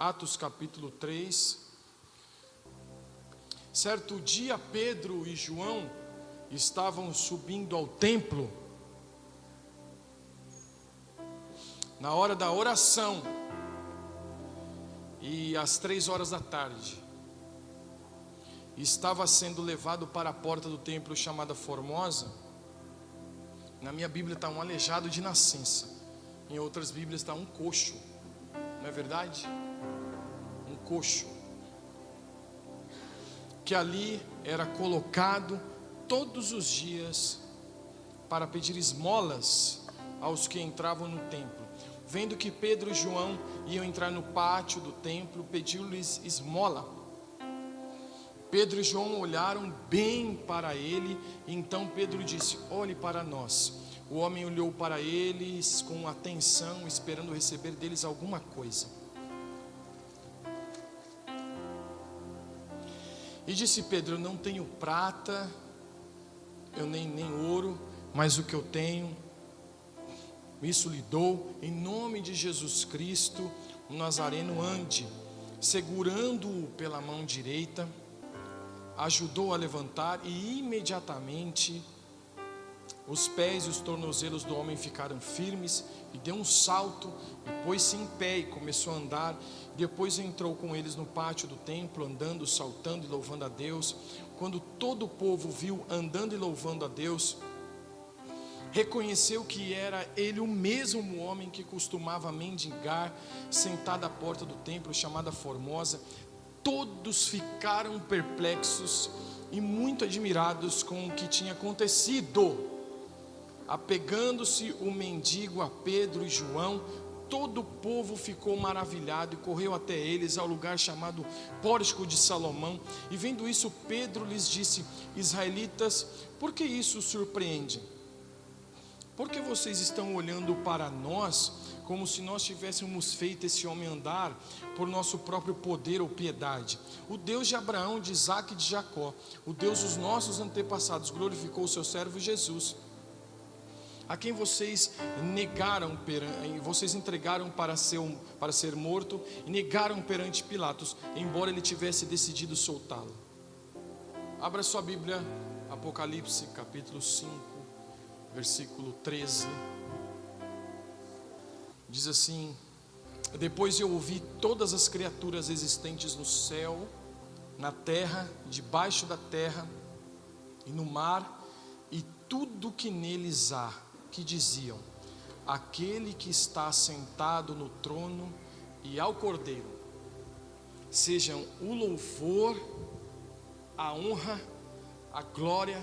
Atos capítulo 3. Certo dia, Pedro e João estavam subindo ao templo, na hora da oração, e às 3 horas da tarde, estava sendo levado para a porta do templo chamada Formosa. Na minha Bíblia está um aleijado de nascença, em outras Bíblias está um coxo, não é verdade? Um coxo, que ali era colocado todos os dias para pedir esmolas aos que entravam no templo. Vendo que Pedro e João iam entrar no pátio do templo, pediu-lhes esmola. Pedro e João olharam bem para ele, e então Pedro disse: olhe para nós. O homem olhou para eles com atenção, esperando receber deles alguma coisa. E disse Pedro: eu não tenho prata, eu nem ouro, mas o que eu tenho, isso lhe dou. Em nome de Jesus Cristo, o Nazareno, ande. Segurando-o pela mão direita, ajudou a levantar, e imediatamente os pés e os tornozelos do homem ficaram firmes, e deu um salto, e pôs-se em pé e começou a andar. Depois entrou com eles no pátio do templo, andando, saltando e louvando a Deus. Quando todo o povo viu andando e louvando a Deus, reconheceu que era ele o mesmo homem que costumava mendigar, sentado à porta do templo chamada Formosa. Todos ficaram perplexos e muito admirados com o que tinha acontecido. Apegando-se o mendigo a Pedro e João, todo o povo ficou maravilhado e correu até eles ao lugar chamado Pórtico de Salomão. E vendo isso, Pedro lhes disse: israelitas, por que isso os surpreende? Porque vocês estão olhando para nós como se nós tivéssemos feito esse homem andar por nosso próprio poder ou piedade? O Deus de Abraão, de Isaque e de Jacó, o Deus dos nossos antepassados, glorificou o seu servo Jesus, a quem vocês entregaram para ser morto, e negaram perante Pilatos, embora ele tivesse decidido soltá-lo. Abra sua Bíblia, Apocalipse capítulo 5, versículo 13. Diz assim: depois eu ouvi todas as criaturas existentes no céu, na terra, debaixo da terra e no mar, e tudo que neles há, que diziam: aquele que está sentado no trono e ao Cordeiro sejam o louvor, a honra, a glória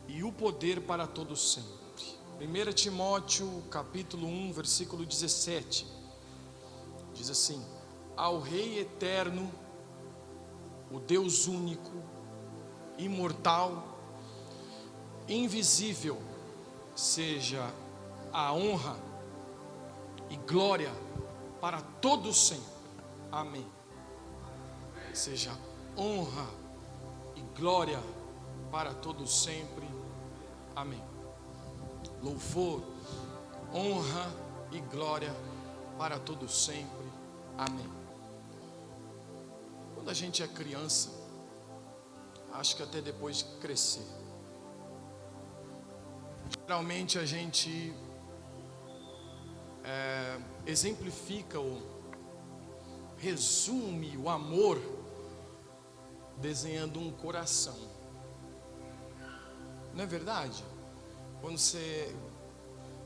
e o poder para todos sempre. 1 Timóteo capítulo 1, versículo 17, diz assim: ao Rei eterno, o Deus único, imortal, invisível, seja a honra e glória para todos sempre. Amém. Seja honra e glória para todos sempre. Amém. Louvor, honra e glória para todos sempre. Amém. Quando a gente é criança, acho que até depois de crescer, geralmente a gente exemplifica ou resume o amor desenhando um coração. Não é verdade? Quando você,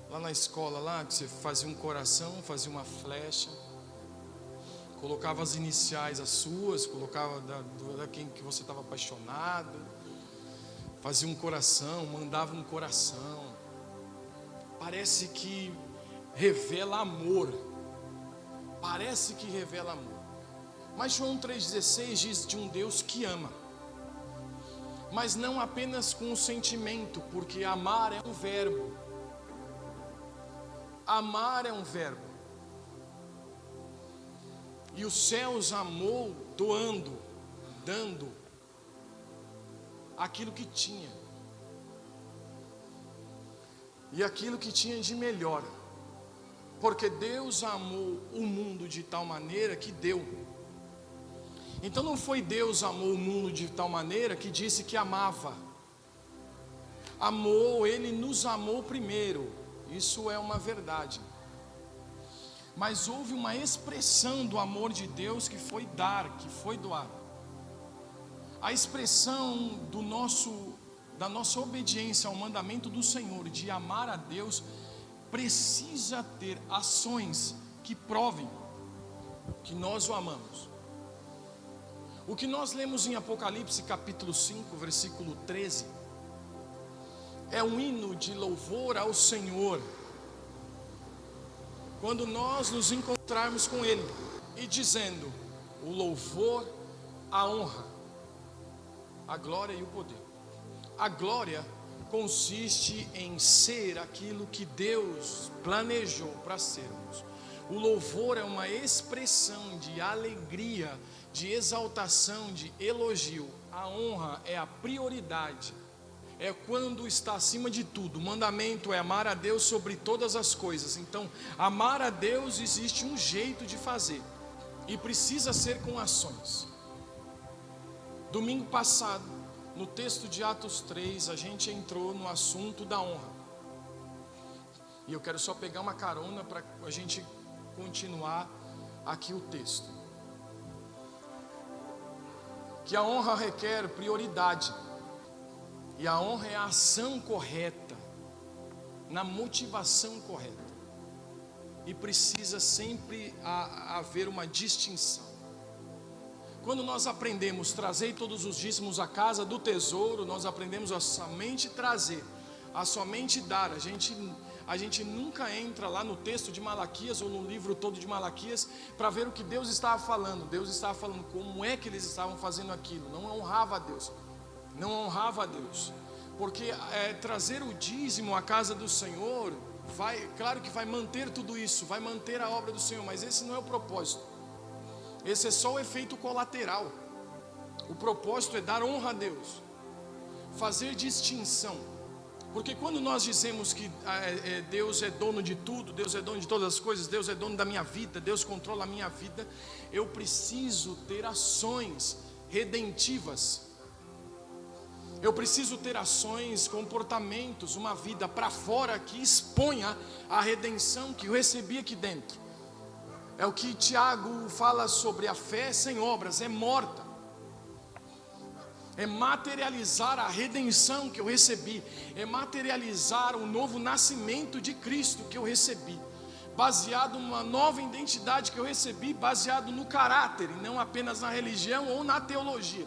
lá na escola, lá, que você fazia um coração, fazia uma flecha, colocava as iniciais, as suas, colocava da quem que você estava apaixonado, fazia um coração, mandava um coração. Parece que revela amor. Parece que revela amor. Mas João 3,16 diz de um Deus que ama, mas não apenas com o sentimento, porque amar é um verbo. Amar é um verbo. E os céus amou doando, dando aquilo que tinha, e aquilo que tinha de melhor, porque Deus amou o mundo de tal maneira que deu. Então não foi Deus amou o mundo de tal maneira que disse que amava. Amou, Ele nos amou primeiro. Isso é uma verdade. Mas houve uma expressão do amor de Deus que foi dar, que foi doar. A expressão da nossa obediência ao mandamento do Senhor de amar a Deus precisa ter ações que provem que nós o amamos. O que nós lemos em Apocalipse capítulo 5, versículo 13, é um hino de louvor ao Senhor. Quando nós nos encontrarmos com Ele e dizendo o louvor, a honra, a glória e o poder. A glória consiste em ser aquilo que Deus planejou para sermos. O louvor é uma expressão de alegria, de exaltação, de elogio. A honra é a prioridade. É quando está acima de tudo. O mandamento é amar a Deus sobre todas as coisas. Então, amar a Deus existe um jeito de fazer. E precisa ser com ações. Domingo passado, no texto de Atos 3, a gente entrou no assunto da honra. E eu quero só pegar uma carona para a gente continuar aqui o texto. Que a honra requer prioridade. E a honra é a ação correta, na motivação correta. E precisa sempre haver uma distinção. Quando nós aprendemos trazer todos os dízimos à casa do tesouro, nós aprendemos a somente trazer, a somente dar. A gente nunca entra lá no texto de Malaquias ou no livro todo de Malaquias para ver o que Deus estava falando. Deus estava falando como é que eles estavam fazendo aquilo. Não honrava a Deus. Não honrava a Deus. Porque trazer o dízimo à casa do Senhor, claro que vai manter tudo isso, vai manter a obra do Senhor, mas esse não é o propósito. Esse é só o efeito colateral. O propósito é dar honra a Deus, fazer distinção. Porque quando nós dizemos que Deus é dono de tudo, Deus é dono de todas as coisas, Deus é dono da minha vida, Deus controla a minha vida, eu preciso ter ações redentivas. Eu preciso ter ações, comportamentos, uma vida para fora que exponha a redenção que eu recebi aqui dentro. É o que Tiago fala sobre a fé sem obras, é morta. É materializar a redenção que eu recebi, é materializar o novo nascimento de Cristo que eu recebi, baseado numa nova identidade que eu recebi, baseado no caráter e não apenas na religião ou na teologia.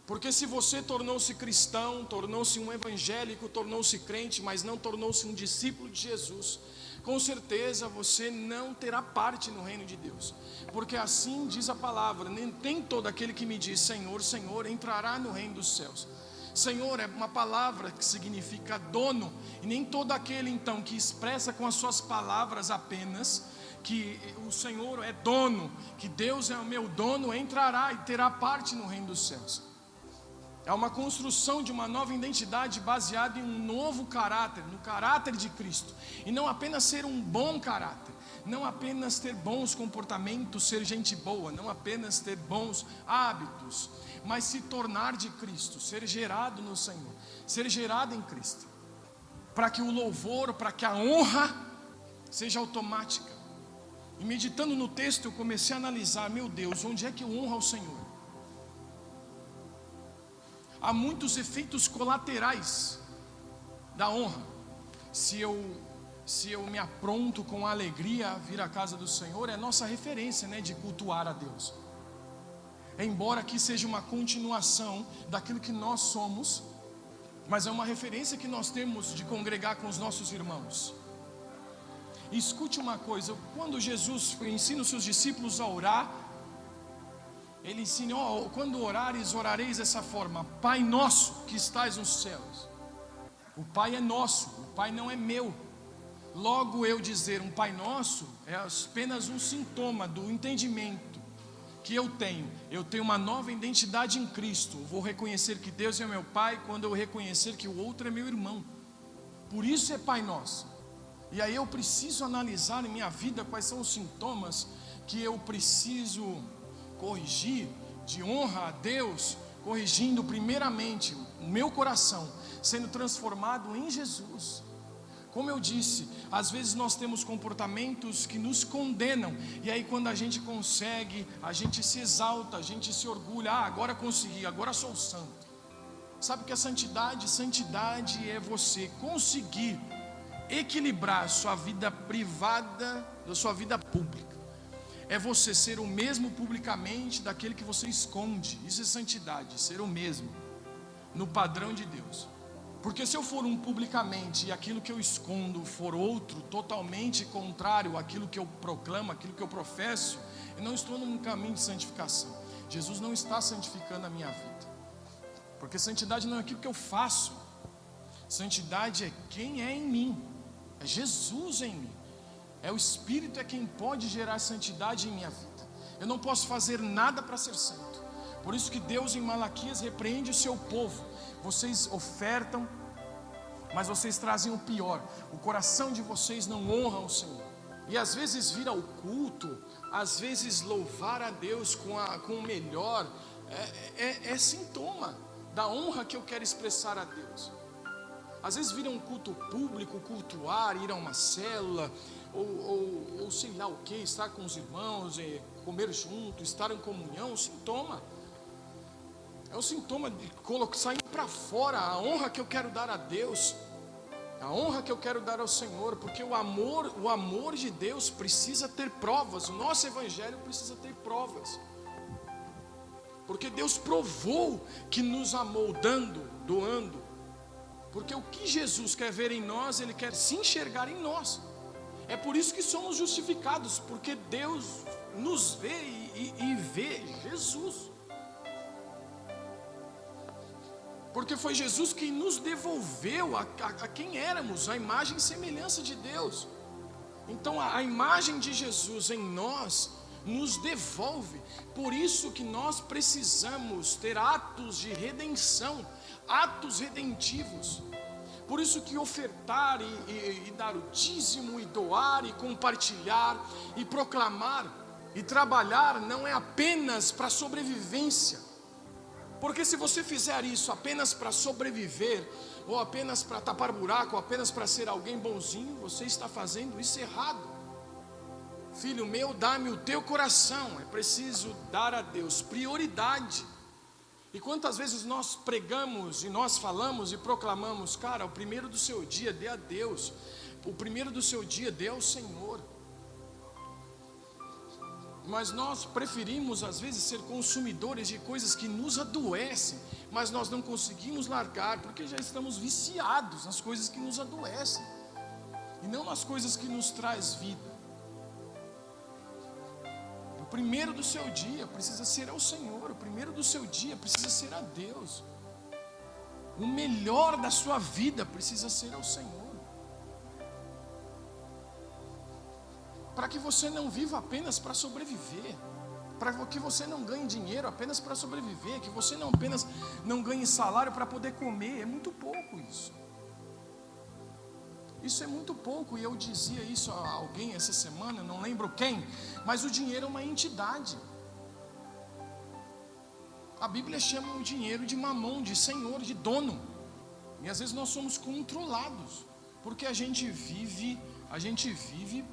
Porque se você tornou-se cristão, tornou-se um evangélico, tornou-se crente, mas não tornou-se um discípulo de Jesus, com certeza você não terá parte no reino de Deus. Porque assim diz a palavra, nem todo aquele que me diz Senhor, Senhor, entrará no reino dos céus. Senhor é uma palavra que significa dono, e nem todo aquele então que expressa com as suas palavras apenas que o Senhor é dono, que Deus é o meu dono, entrará e terá parte no reino dos céus. É uma construção de uma nova identidade baseada em um novo caráter, no caráter de Cristo. E não apenas ser um bom caráter, não apenas ter bons comportamentos, ser gente boa, não apenas ter bons hábitos, mas se tornar de Cristo, ser gerado no Senhor, ser gerado em Cristo. Para que o louvor, para que a honra seja automática. E meditando no texto eu comecei a analisar, meu Deus, onde é que eu honro ao Senhor? Há muitos efeitos colaterais da honra. Se eu me apronto com alegria a vir à casa do Senhor, é nossa referência, de cultuar a Deus. Embora aqui seja uma continuação daquilo que nós somos, mas é uma referência que nós temos de congregar com os nossos irmãos. E escute uma coisa, quando Jesus ensina os seus discípulos a orar, Ele ensina, quando orares, orareis dessa forma: Pai nosso que estais nos céus. O Pai é nosso, o Pai não é meu. Logo eu dizer um Pai nosso é apenas um sintoma do entendimento que eu tenho. Eu tenho uma nova identidade em Cristo. Vou reconhecer que Deus é meu Pai quando eu reconhecer que o outro é meu irmão. Por isso é Pai nosso. E aí eu preciso analisar em minha vida quais são os sintomas que eu preciso corrigir de honra a Deus, corrigindo primeiramente o meu coração, sendo transformado em Jesus. Como eu disse, às vezes nós temos comportamentos que nos condenam, e aí quando a gente consegue, a gente se exalta, a gente se orgulha, agora consegui, agora sou santo. Sabe o que é santidade? Santidade é você conseguir equilibrar a sua vida privada da sua vida pública. É você ser o mesmo publicamente daquele que você esconde. Isso é santidade, ser o mesmo no padrão de Deus. Porque se eu for um publicamente e aquilo que eu escondo for outro, totalmente contrário àquilo que eu proclamo, àquilo que eu professo, eu não estou num caminho de santificação. Jesus não está santificando a minha vida. Porque santidade não é aquilo que eu faço. Santidade é quem é em mim. É Jesus em mim. É o Espírito é quem pode gerar santidade em minha vida. Eu não posso fazer nada para ser santo. Por isso que Deus em Malaquias repreende o seu povo. Vocês ofertam, mas vocês trazem o pior. O coração de vocês não honra o Senhor. E às vezes vir ao culto, às vezes louvar a Deus com o melhor, é sintoma da honra que eu quero expressar a Deus. Às vezes vir a um culto público, cultuar, ir a uma célula, ou sei lá o que, estar com os irmãos, comer junto, estar em comunhão, sintoma. É um sintoma de sair para fora a honra que eu quero dar a Deus, a honra que eu quero dar ao Senhor, porque o amor de Deus precisa ter provas. O nosso evangelho precisa ter provas, porque Deus provou que nos amou dando, doando. Porque o que Jesus quer ver em nós, Ele quer se enxergar em nós. É por isso que somos justificados, porque Deus nos vê e vê Jesus. Porque foi Jesus quem nos devolveu a quem éramos, a imagem e semelhança de Deus. Então a imagem de Jesus em nós nos devolve. Por isso que nós precisamos ter atos de redenção, atos redentivos. Por isso que ofertar e dar o dízimo, e doar, e compartilhar, e proclamar, e trabalhar não é apenas para sobrevivência. Porque se você fizer isso apenas para sobreviver, ou apenas para tapar buraco, ou apenas para ser alguém bonzinho, você está fazendo isso errado. Filho meu, dá-me o teu coração. É preciso dar a Deus prioridade. E quantas vezes nós pregamos e nós falamos e proclamamos, cara, o primeiro do seu dia dê a Deus, o primeiro do seu dia dê ao Senhor. Mas nós preferimos às vezes ser consumidores de coisas que nos adoecem, mas nós não conseguimos largar, porque já estamos viciados nas coisas que nos adoecem, e não nas coisas que nos traz vida. O primeiro do seu dia precisa ser ao Senhor, o primeiro do seu dia precisa ser a Deus, o melhor da sua vida precisa ser ao Senhor. Para que você não viva apenas para sobreviver, para que você não ganhe dinheiro apenas para sobreviver, que você não apenas não ganhe salário para poder comer. É muito pouco isso. Isso é muito pouco. E eu dizia isso a alguém essa semana, não lembro quem, mas o dinheiro é uma entidade. A Bíblia chama o dinheiro de mamão, de senhor, de dono. E às vezes nós somos controlados, porque a gente vive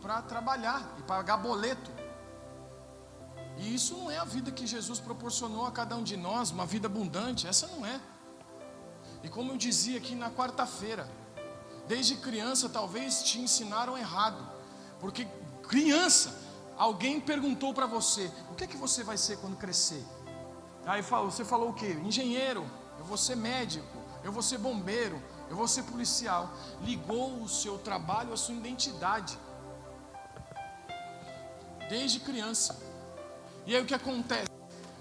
para trabalhar e pagar boleto. E isso não é a vida que Jesus proporcionou a cada um de nós, uma vida abundante. Essa não é. E como eu dizia aqui na quarta-feira, desde criança talvez te ensinaram errado. Porque criança, alguém perguntou para você, o que é que você vai ser quando crescer? Aí você falou o quê? Engenheiro, eu vou ser médico, eu vou ser bombeiro, eu vou ser policial. Ligou o seu trabalho à sua identidade, desde criança. E aí o que acontece?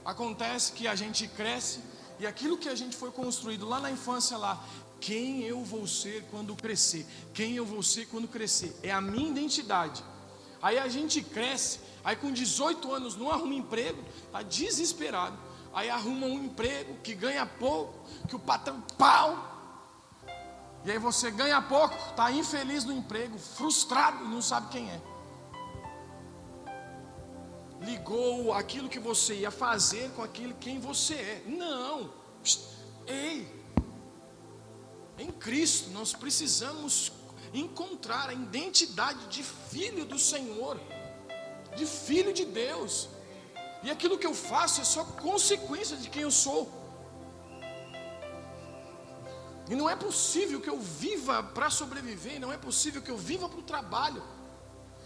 Acontece que a gente cresce, e aquilo que a gente foi construído lá na infância lá, quem eu vou ser quando crescer? Quem eu vou ser quando crescer? É a minha identidade. Aí a gente cresce, aí com 18 anos não arruma emprego, está desesperado. Aí arruma um emprego que ganha pouco, que o patrão pau. E aí você ganha pouco, está infeliz no emprego, frustrado e não sabe quem é. ligou aquilo que você ia fazer com aquilo quem você é. Não. Ei, em Cristo nós precisamos encontrar a identidade de filho do Senhor, de filho de Deus. E aquilo que eu faço é só consequência de quem eu sou. E não é possível que eu viva para sobreviver, não é possível que eu viva para o trabalho.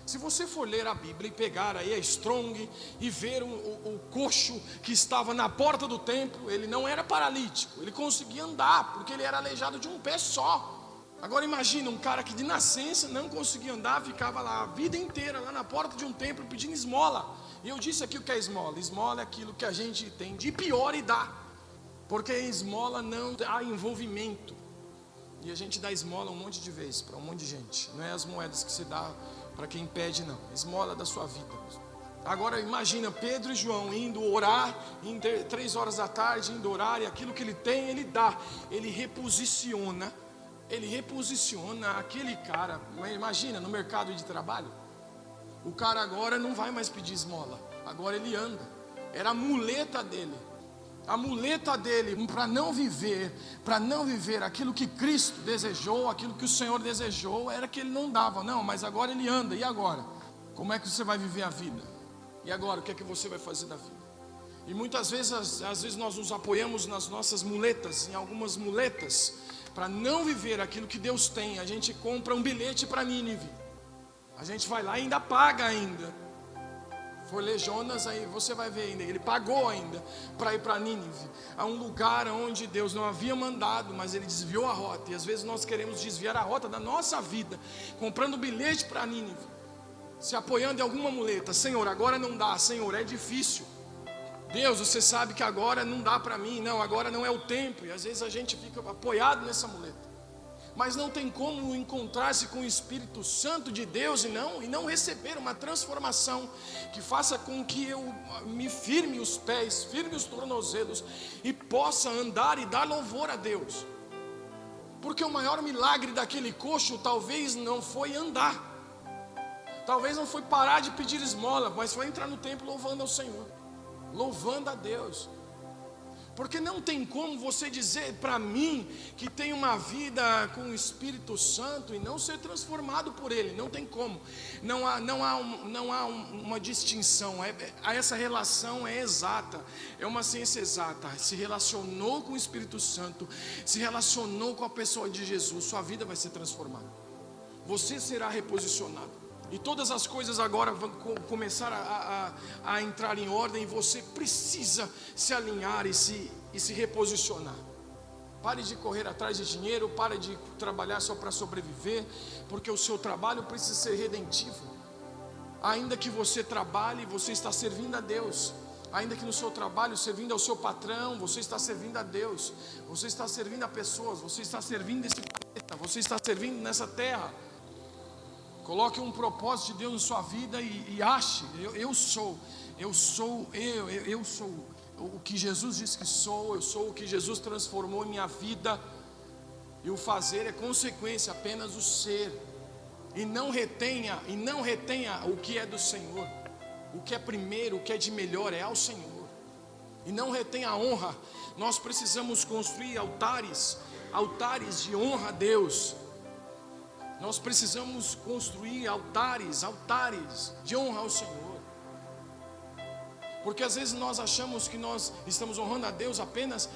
Se você for ler a Bíblia e pegar aí a Strong e ver o coxo que estava na porta do templo, ele não era paralítico, ele conseguia andar, porque ele era aleijado de um pé só. Agora imagina um cara que de nascença não conseguia andar, ficava lá a vida inteira, lá na porta de um templo pedindo esmola. E eu disse aqui o que é esmola. Esmola é aquilo que a gente tem de pior e dá, porque esmola não há envolvimento. E a gente dá esmola um monte de vezes para um monte de gente. Não é as moedas que se dá para quem pede, não. Esmola da sua vida. Agora imagina Pedro e João indo orar, 3 horas da tarde, indo orar, e aquilo que ele tem, ele dá. Ele reposiciona aquele cara. Imagina, no mercado de trabalho, o cara agora não vai mais pedir esmola, agora ele anda. Era a muleta dele para não viver aquilo que Cristo desejou, aquilo que o Senhor desejou, era que ele não dava. Não, mas agora ele anda. E agora? Como é que você vai viver a vida? E agora, o que é que você vai fazer da vida? E muitas vezes, às vezes nós nos apoiamos nas nossas muletas, em algumas muletas, para não viver aquilo que Deus tem. A gente compra um bilhete para Nínive, a gente vai lá e ainda paga ainda. For ler Jonas, aí você vai ver ainda, ele pagou ainda para ir para Nínive, a um lugar onde Deus não havia mandado, mas ele desviou a rota. E às vezes nós queremos desviar a rota da nossa vida, comprando bilhete para Nínive, se apoiando em alguma muleta. Senhor, agora não dá. Senhor, é difícil. Deus, você sabe que agora não dá para mim. Não, agora não é o tempo. E às vezes a gente fica apoiado nessa muleta, mas não tem como encontrar-se com o Espírito Santo de Deus e não receber uma transformação que faça com que eu me firme os pés, firme os tornozelos e possa andar e dar louvor a Deus. Porque o maior milagre daquele coxo talvez não foi andar, talvez não foi parar de pedir esmola, mas foi entrar no templo louvando ao Senhor, louvando a Deus. Porque não tem como você dizer para mim que tem uma vida com o Espírito Santo e não ser transformado por Ele. Não tem como. Não há uma distinção. Essa relação é exata. É uma ciência exata. Se relacionou com o Espírito Santo, se relacionou com a pessoa de Jesus, sua vida vai ser transformada. Você será reposicionado. E todas as coisas agora vão começar a entrar em ordem. E você precisa se alinhar e se reposicionar. Pare de correr atrás de dinheiro. Pare de trabalhar só para sobreviver, porque o seu trabalho precisa ser redentivo. Ainda que você trabalhe, você está servindo a Deus. Ainda que no seu trabalho, servindo ao seu patrão, você está servindo a Deus. Você está servindo a pessoas. Você está servindo esse planeta. Você está servindo nessa terra. Coloque um propósito de Deus na sua vida e ache, eu sou o que Jesus disse que sou, eu sou o que Jesus transformou em minha vida. E o fazer é consequência, apenas o ser. E não retenha o que é do Senhor. O que é primeiro, o que é de melhor é ao Senhor. E não retenha a honra. Nós precisamos construir altares de honra a Deus. Nós precisamos construir altares de honra ao Senhor. Porque às vezes nós achamos que nós estamos honrando a Deus apenas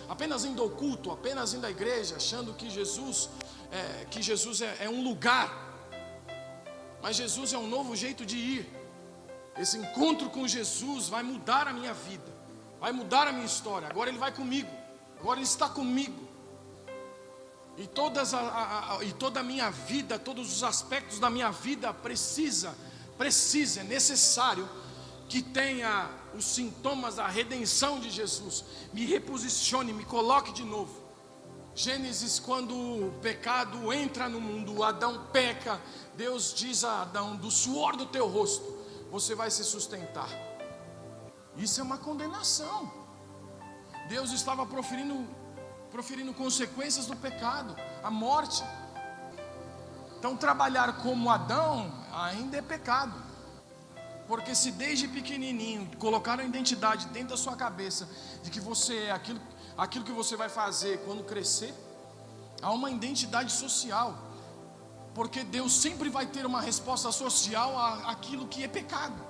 indo ao culto, apenas indo à igreja, achando que Jesus é um lugar. Mas Jesus é um novo jeito de ir. Esse encontro com Jesus vai mudar a minha vida, vai mudar a minha história. Agora Ele vai comigo, agora Ele está comigo. E toda a minha vida, todos os aspectos da minha vida é necessário que tenha os sintomas da redenção de Jesus. Me reposicione, me coloque de novo. Gênesis, quando o pecado entra no mundo, Adão peca, Deus diz a Adão: do suor do teu rosto você vai se sustentar. Isso é uma condenação. Deus estava proferindo consequências do pecado, a morte. Então trabalhar como Adão ainda é pecado, Porque se desde pequenininho colocaram a identidade dentro da sua cabeça de que você é aquilo que você vai fazer quando crescer, há uma identidade social. Porque Deus sempre vai ter uma resposta social àquilo que é pecado.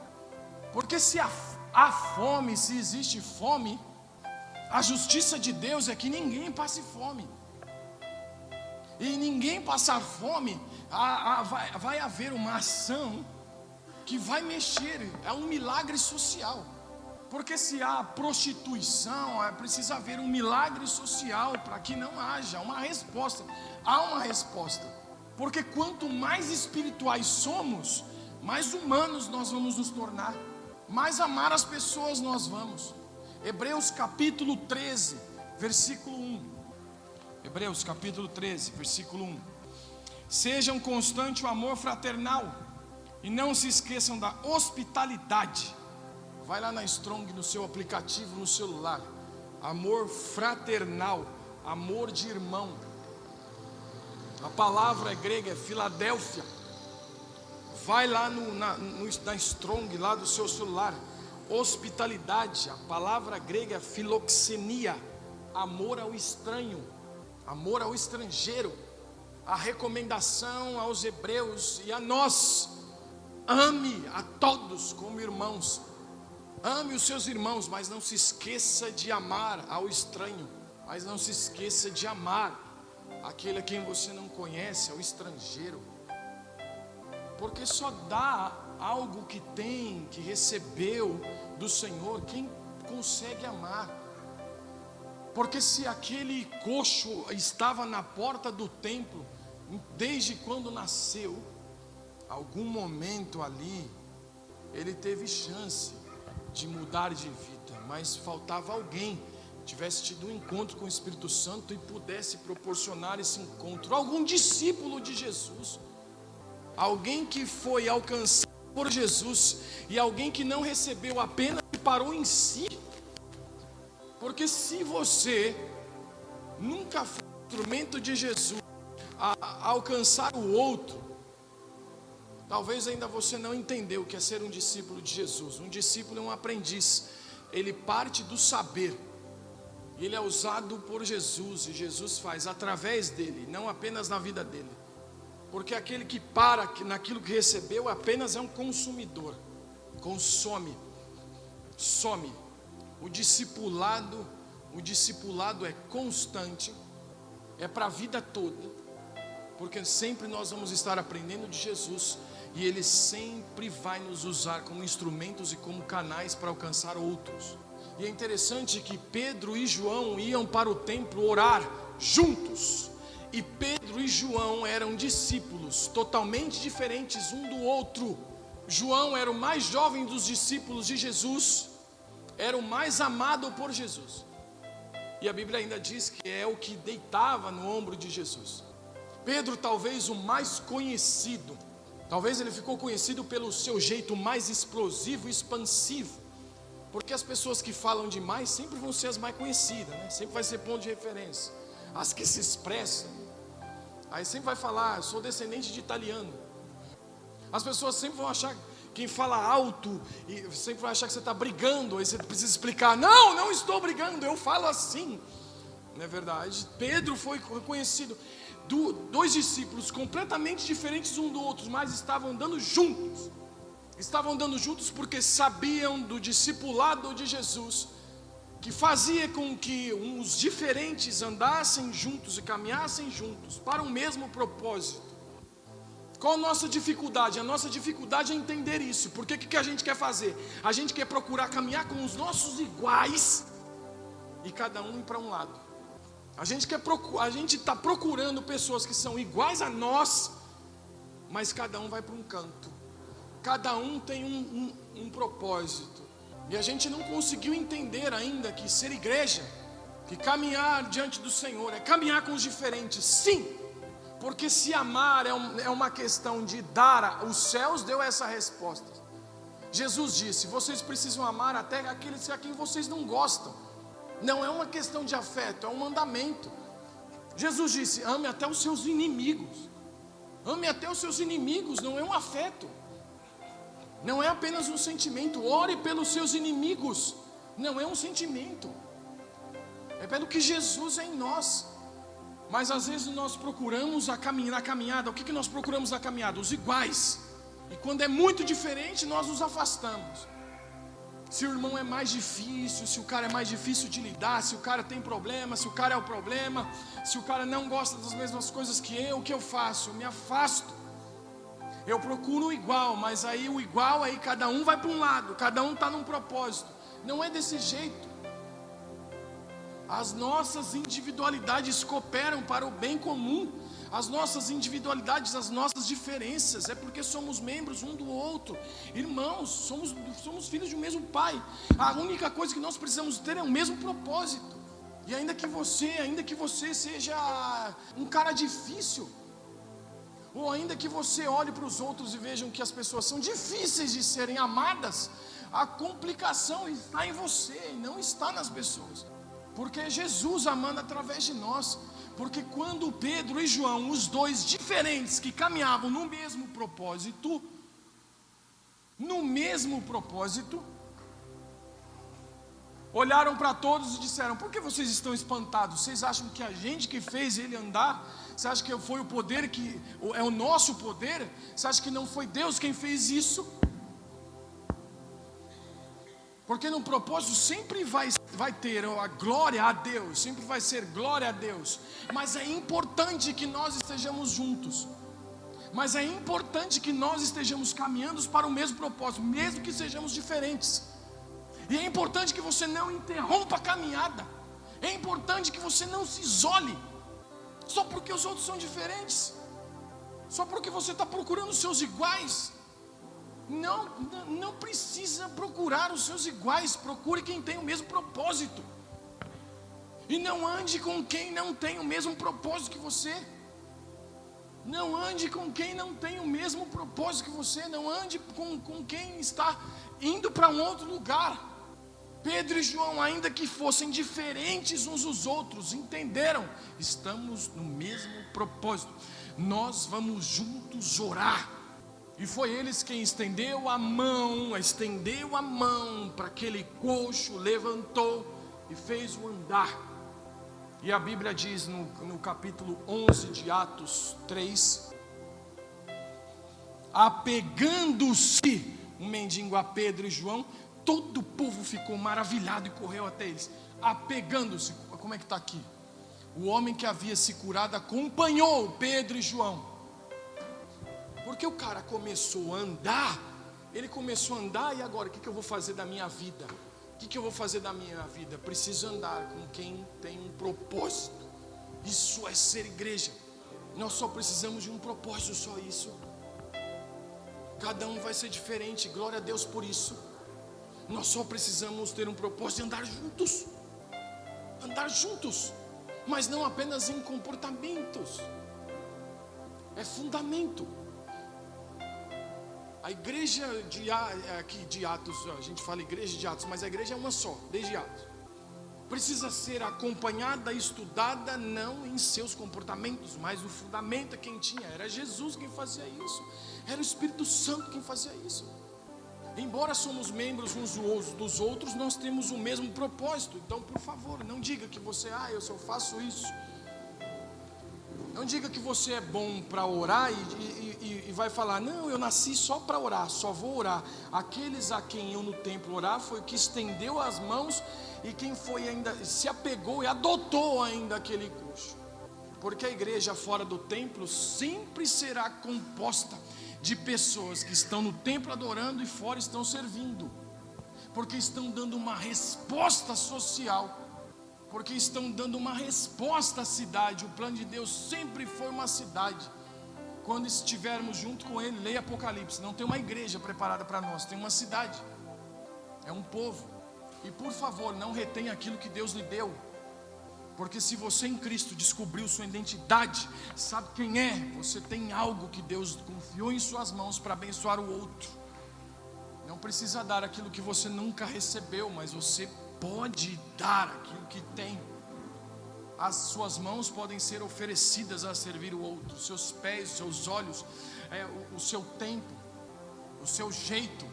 Porque se há fome, se existe fome, a justiça de Deus é que ninguém passe fome. E ninguém passar fome, vai haver uma ação que vai mexer, é um milagre social. Porque se há prostituição, precisa haver um milagre social para que não haja uma resposta. Há uma resposta. Porque quanto mais espirituais somos, mais humanos nós vamos nos tornar, mais amar as pessoas nós vamos. Hebreus capítulo 13, versículo 1. Hebreus capítulo 13, versículo 1. Sejam constante o amor fraternal e não se esqueçam da hospitalidade. Vai lá na Strong, no seu aplicativo, no celular. Amor fraternal, amor de irmão. A palavra grega é Filadélfia. Vai lá na Strong, lá do seu celular. Hospitalidade, a palavra grega é filoxenia. Amor ao estranho, amor ao estrangeiro. A recomendação aos hebreus e a nós: ame a todos como irmãos. Ame os seus irmãos, mas não se esqueça de amar ao estranho. Mas não se esqueça de amar aquele a quem você não conhece, ao estrangeiro. Porque só dá algo que tem, que recebeu do Senhor, quem consegue amar. Porque se aquele coxo estava na porta do templo, desde quando nasceu, algum momento ali, ele teve chance de mudar de vida, mas faltava alguém que tivesse tido um encontro com o Espírito Santo e pudesse proporcionar esse encontro. Algum discípulo de Jesus, alguém que foi alcançado por Jesus, e alguém que não recebeu apenas e parou em si. Porque se você nunca foi instrumento de Jesus a alcançar o outro, talvez ainda você não entendeu o que é ser um discípulo de Jesus. Um discípulo é um aprendiz. Ele parte do saber. Ele é usado por Jesus, e Jesus faz através dele, não apenas na vida dele. Porque aquele que para naquilo que recebeu apenas é um consumidor. Consome, some. O discipulado é constante, é para a vida toda, porque sempre nós vamos estar aprendendo de Jesus, e Ele sempre vai nos usar como instrumentos e como canais para alcançar outros. E é interessante que Pedro e João iam para o templo orar juntos, e Pedro e João eram discípulos totalmente diferentes um do outro. João era o mais jovem dos discípulos de Jesus, era o mais amado por Jesus, e a Bíblia ainda diz que é o que deitava no ombro de Jesus. Pedro, talvez o mais conhecido, talvez ele ficou conhecido pelo seu jeito mais explosivo e expansivo, porque as pessoas que falam demais sempre vão ser as mais conhecidas, né? Sempre vai ser ponto de referência. As que se expressam, aí sempre vai falar: eu sou descendente de italiano. As pessoas sempre vão achar, quem fala alto, e sempre vai achar que você está brigando, aí você precisa explicar: não estou brigando, eu falo assim. Não é verdade? Pedro foi conhecido, dois discípulos completamente diferentes um do outro, mas estavam andando juntos. Estavam andando juntos porque sabiam do discipulado de Jesus, que fazia com que uns diferentes andassem juntos e caminhassem juntos para o mesmo propósito. Qual a nossa dificuldade? A nossa dificuldade é entender isso. Porque o que a gente quer fazer? A gente quer procurar caminhar com os nossos iguais e cada um ir para um lado. A gente está procurando pessoas que são iguais a nós, mas cada um vai para um canto. Cada um tem um propósito. E a gente não conseguiu entender ainda que ser igreja, que caminhar diante do Senhor é caminhar com os diferentes, sim. Porque se amar é uma questão de dar. Os céus deu essa resposta. Jesus disse: vocês precisam amar até aqueles a quem vocês não gostam. Não é uma questão de afeto, é um mandamento. Jesus disse: ame até os seus inimigos. Ame até os seus inimigos, não é um afeto. Não é apenas um sentimento. Ore pelos seus inimigos. Não é um sentimento. É pelo que Jesus é em nós. Mas às vezes nós procuramos na caminhada. O que nós procuramos na caminhada? Os iguais. E quando é muito diferente, nós nos afastamos. Se o irmão é mais difícil, se o cara é mais difícil de lidar, se o cara tem problema, se o cara é o problema, se o cara não gosta das mesmas coisas que eu, o que eu faço? Eu me afasto. Eu procuro o igual, mas aí o igual, aí cada um vai para um lado, cada um está num propósito. Não é desse jeito. As nossas individualidades cooperam para o bem comum. As nossas individualidades, as nossas diferenças, é porque somos membros um do outro. Irmãos, somos filhos de um mesmo pai. A única coisa que nós precisamos ter é o mesmo propósito. E ainda que você seja um cara difícil, ou ainda que você olhe para os outros e vejam que as pessoas são difíceis de serem amadas, a complicação está em você e não está nas pessoas. Porque Jesus amando através de nós. Porque quando Pedro e João, os dois diferentes que caminhavam no mesmo propósito, olharam para todos e disseram: por que vocês estão espantados? Vocês acham que a gente que fez ele andar? Você acha que foi o poder que é o nosso poder? Você acha que não foi Deus quem fez isso? Porque no propósito sempre vai ter a glória a Deus, sempre vai ser glória a Deus. Mas é importante que nós estejamos juntos. Mas é importante que nós estejamos caminhando para o mesmo propósito, mesmo que sejamos diferentes. E é importante que você não interrompa a caminhada. É importante que você não se isole, só porque os outros são diferentes, só porque você está procurando os seus iguais. Não precisa procurar os seus iguais. Procure quem tem o mesmo propósito. E não ande com quem não tem o mesmo propósito que você. Não ande com quem não tem o mesmo propósito que você. Não ande com quem está indo para um outro lugar. Pedro e João, ainda que fossem diferentes uns dos outros, entenderam: estamos no mesmo propósito. Nós vamos juntos orar. E foi eles quem estendeu a mão para aquele coxo, levantou e fez o andar. E a Bíblia diz no capítulo 11 de Atos 3: apegando-se um mendigo a Pedro e João, todo o povo ficou maravilhado e correu até eles. Apegando-se, como é que está aqui? O homem que havia se curado acompanhou Pedro e João. Porque o cara começou a andar, e agora o que eu vou fazer da minha vida? O que eu vou fazer da minha vida? Preciso andar com quem tem um propósito. Isso é ser igreja. Nós só precisamos de um propósito, só isso. Cada um vai ser diferente, glória a Deus por isso. Nós só precisamos ter um propósito de andar juntos. Andar juntos, mas não apenas em comportamentos. É fundamento. A igreja aqui de Atos, a gente fala igreja de Atos, mas a igreja é uma só, desde Atos. Precisa ser acompanhada, estudada, não em seus comportamentos, mas o fundamento é quem tinha. Era Jesus quem fazia isso, era o Espírito Santo quem fazia isso. Embora somos membros uns dos outros, nós temos o mesmo propósito. Então, por favor, não diga que você, eu só faço isso. Não diga que você é bom para orar e vai falar: não, eu nasci só para orar, só vou orar. Aqueles a quem eu no templo orar foi o que estendeu as mãos e quem foi ainda, se apegou e adotou ainda aquele coxo. Porque a igreja fora do templo sempre será composta de pessoas que estão no templo adorando e fora estão servindo. Porque estão dando uma resposta social. Porque estão dando uma resposta à cidade. O plano de Deus sempre foi uma cidade. Quando estivermos junto com Ele, leia Apocalipse. Não tem uma igreja preparada para nós, tem uma cidade. É um povo. E por favor, não retenha aquilo que Deus lhe deu. Porque se você em Cristo descobriu sua identidade, sabe quem é, você tem algo que Deus confiou em suas mãos para abençoar o outro. Não precisa dar aquilo que você nunca recebeu, mas você pode dar aquilo que tem. As suas mãos podem ser oferecidas a servir o outro, seus pés, seus olhos, o seu tempo. o seu jeito.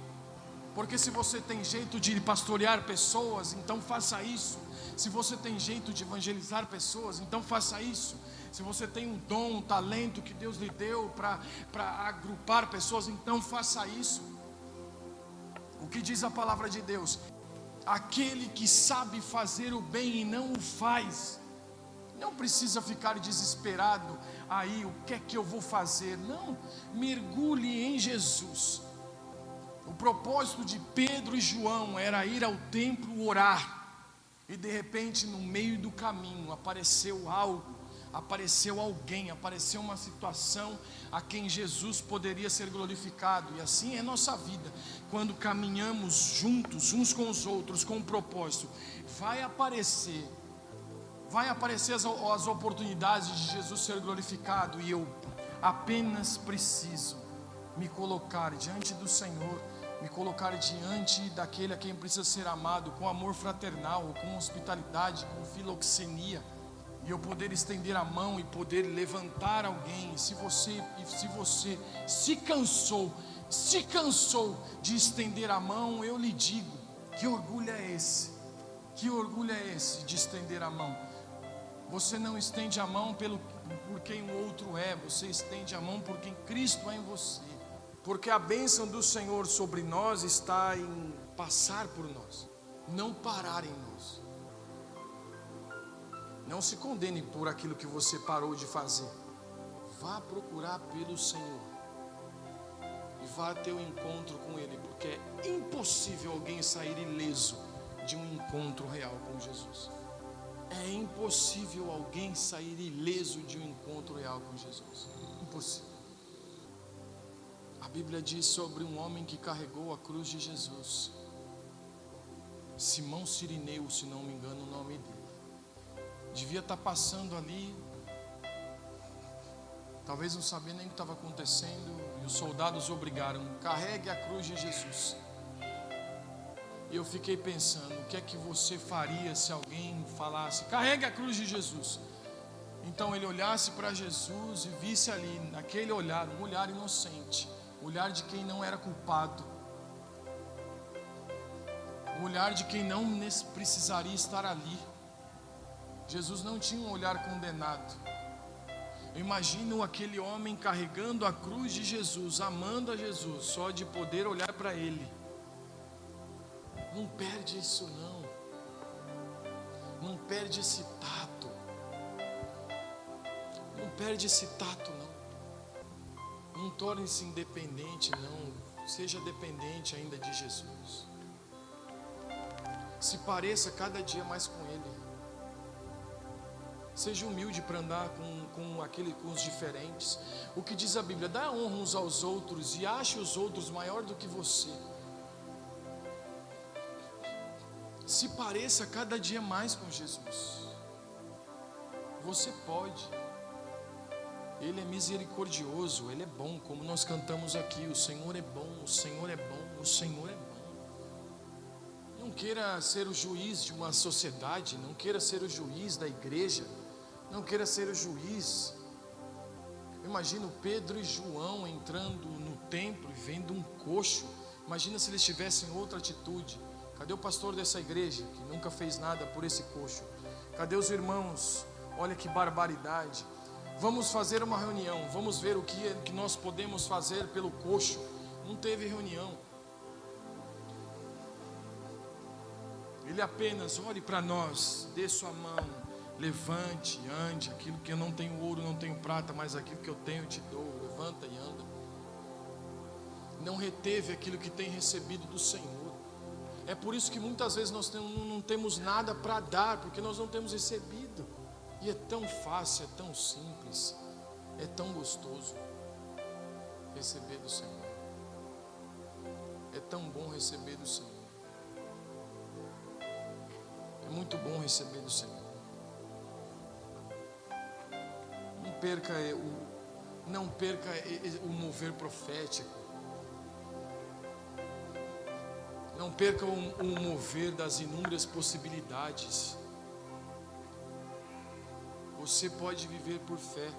Porque se você tem jeito de pastorear pessoas, então faça isso. Se você tem jeito de evangelizar pessoas, então faça isso. Se você tem um dom, um talento que Deus lhe deu para agrupar pessoas, então faça isso. O que diz a palavra de Deus? Aquele que sabe fazer o bem e não o faz, não precisa ficar desesperado. Aí, o que é que eu vou fazer? Não, mergulhe em Jesus. O propósito de Pedro e João era ir ao templo orar. E de repente, no meio do caminho, apareceu algo, apareceu alguém, apareceu uma situação a quem Jesus poderia ser glorificado. E assim é nossa vida. Quando caminhamos juntos, uns com os outros, com um propósito, vai aparecer as oportunidades de Jesus ser glorificado. E eu apenas preciso me colocar diante do Senhor, me colocar diante daquele a quem precisa ser amado, com amor fraternal, com hospitalidade, com filoxenia, e eu poder estender a mão e poder levantar alguém. Se você se cansou de estender a mão, eu lhe digo, que orgulho é esse? Que orgulho é esse de estender a mão? Você não estende a mão por quem o outro é, você estende a mão por quem Cristo é em você. Porque a bênção do Senhor sobre nós está em passar por nós, não parar em nós. Não se condene por aquilo que você parou de fazer. Vá procurar pelo Senhor e vá ter um encontro com Ele, porque é impossível alguém sair ileso de um encontro real com Jesus. É impossível alguém sair ileso de um encontro real com Jesus. Impossível. A Bíblia diz sobre um homem que carregou a cruz de Jesus, Simão Cirineu, se não me engano o nome dele. Devia estar passando ali, talvez não sabia nem o que estava acontecendo, e os soldados obrigaram: carregue a cruz de Jesus. E eu fiquei pensando, o que é que você faria se alguém falasse: carregue a cruz de Jesus? Então ele olhasse para Jesus e visse ali, naquele olhar, um olhar inocente, o olhar de quem não era culpado, o olhar de quem não precisaria estar ali. Jesus não tinha um olhar condenado. Eu imagino aquele homem carregando a cruz de Jesus, amando a Jesus, só de poder olhar para Ele. Não perde isso não. Não perde esse tato. Não perde esse tato não. Não torne-se independente não. Seja dependente ainda de Jesus. Se pareça cada dia mais com Ele. Seja humilde para andar com os diferentes. O que diz a Bíblia? Dá honra uns aos outros e ache os outros maior do que você. Se pareça cada dia mais com Jesus. Você pode. Ele é misericordioso, Ele é bom, como nós cantamos aqui. O Senhor é bom, o Senhor é bom, o Senhor é bom. Não queira ser o juiz de uma sociedade, não queira ser o juiz da igreja, não queira ser o juiz. Eu imagino Pedro e João entrando no templo e vendo um coxo. Imagina se eles tivessem outra atitude. Cadê o pastor dessa igreja que nunca fez nada por esse coxo? Cadê os irmãos? Olha que barbaridade. Vamos fazer uma reunião, vamos ver o que nós podemos fazer pelo coxo. Não teve reunião. Ele apenas olhe para nós, dê sua mão, levante, ande. Aquilo que eu não tenho ouro, não tenho prata, mas aquilo que eu tenho eu te dou. Levanta e anda. Não reteve aquilo que tem recebido do Senhor. É por isso que muitas vezes nós não temos nada para dar, porque nós não temos recebido. E é tão fácil, é tão simples, é tão gostoso receber do Senhor. É tão bom receber do Senhor. É muito bom receber do Senhor. Não perca o mover profético. Não perca o mover das inúmeras possibilidades. Você pode viver por fé.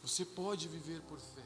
Você pode viver por fé.